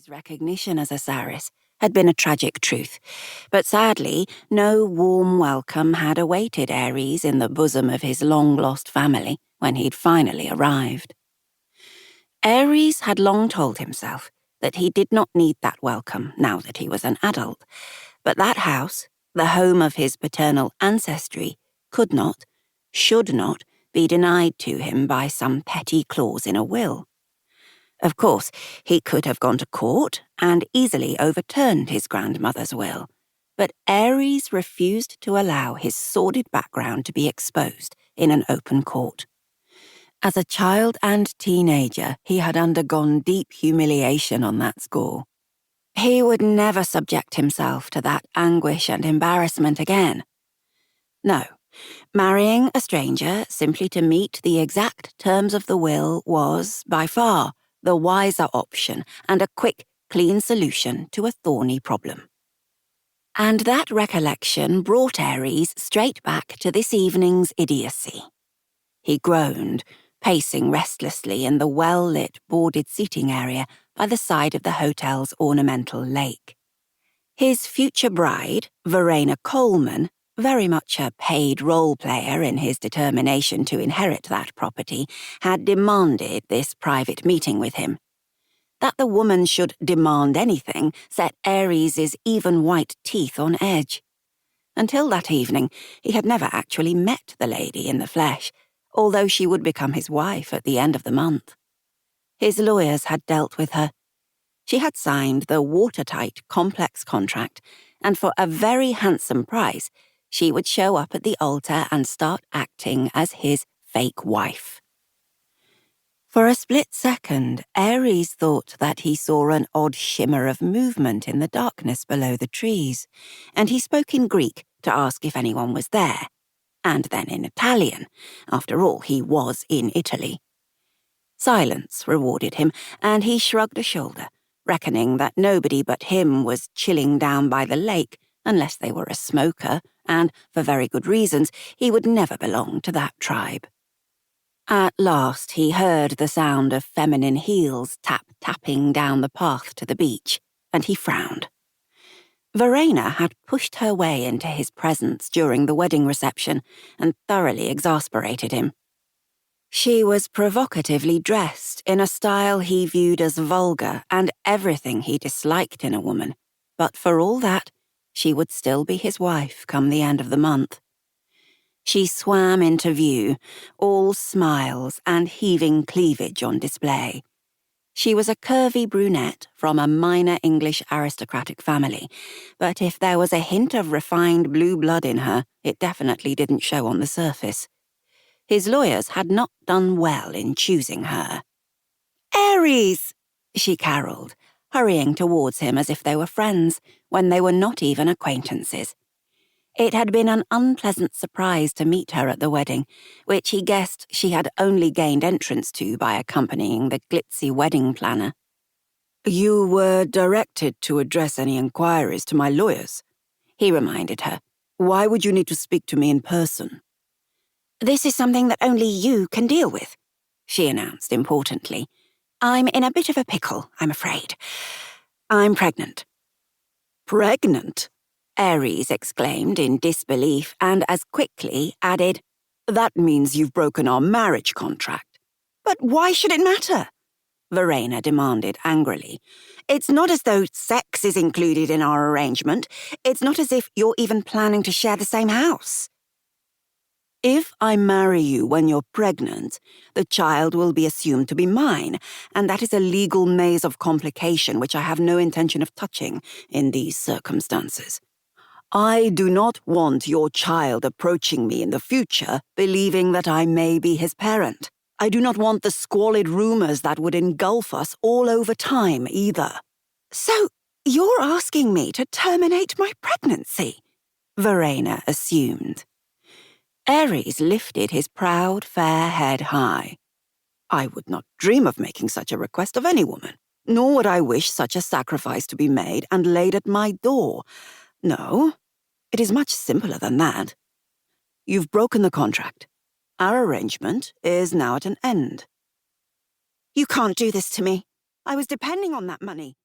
Ares' recognition as a Sarris had been a tragic truth, but sadly, no warm welcome had awaited Ares in the bosom of his long-lost family when he'd finally arrived. Ares had long told himself that he did not need that welcome now that he was an adult, but that house, the home of his paternal ancestry, could not, should not, be denied to him by some petty clause in a will. Of course, he could have gone to court and easily overturned his grandmother's will, but Ares refused to allow his sordid background to be exposed in an open court. As a child and teenager, he had undergone deep humiliation on that score. He would never subject himself to that anguish and embarrassment again. No, marrying a stranger simply to meet the exact terms of the will was, by far, the wiser option and a quick, clean solution to a thorny problem. And that recollection brought Ares straight back to this evening's idiocy. He groaned, pacing restlessly in the well-lit, boarded seating area by the side of the hotel's ornamental lake. His future bride, Verena Coleman, very much a paid role player in his determination to inherit that property, had demanded this private meeting with him. That the woman should demand anything set Ares's even white teeth on edge. Until that evening, he had never actually met the lady in the flesh, although she would become his wife at the end of the month. His lawyers had dealt with her. She had signed the watertight, complex contract, and for a very handsome price, she would show up at the altar and start acting as his fake wife. For a split second, Ares thought that he saw an odd shimmer of movement in the darkness below the trees, and he spoke in Greek to ask if anyone was there, and then in Italian. After all, he was in Italy. Silence rewarded him, and he shrugged a shoulder, reckoning that nobody but him was chilling down by the lake unless they were a smoker, and, for very good reasons, he would never belong to that tribe. At last he heard the sound of feminine heels tap-tapping down the path to the beach, and he frowned. Verena had pushed her way into his presence during the wedding reception and thoroughly exasperated him. She was provocatively dressed in a style he viewed as vulgar and everything he disliked in a woman, but for all that, she would still be his wife come the end of the month. She swam into view, all smiles and heaving cleavage on display. She was a curvy brunette from a minor English aristocratic family, but if there was a hint of refined blue blood in her, it definitely didn't show on the surface. His lawyers had not done well in choosing her. "Ares!" she caroled, hurrying towards him as if they were friends, when they were not even acquaintances. It had been an unpleasant surprise to meet her at the wedding, which he guessed she had only gained entrance to by accompanying the glitzy wedding planner. "You were directed to address any inquiries to my lawyers," he reminded her. "Why would you need to speak to me in person?" "This is something that only you can deal with," she announced importantly. "I'm in a bit of a pickle, I'm afraid. I'm pregnant." "Pregnant?" Ares exclaimed in disbelief and as quickly added, "That means you've broken our marriage contract." "But why should it matter?" Verena demanded angrily. "It's not as though sex is included in our arrangement. It's not as if you're even planning to share the same house." "If I marry you when you're pregnant, the child will be assumed to be mine, and that is a legal maze of complication which I have no intention of touching in these circumstances. I do not want your child approaching me in the future believing that I may be his parent. I do not want the squalid rumors that would engulf us all over time either." "So you're asking me to terminate my pregnancy?" Verena assumed. Ares lifted his proud, fair head high. "I would not dream of making such a request of any woman, nor would I wish such a sacrifice to be made and laid at my door. No, it is much simpler than that. You've broken the contract. Our arrangement is now at an end." "You can't do this to me. I was depending on that money."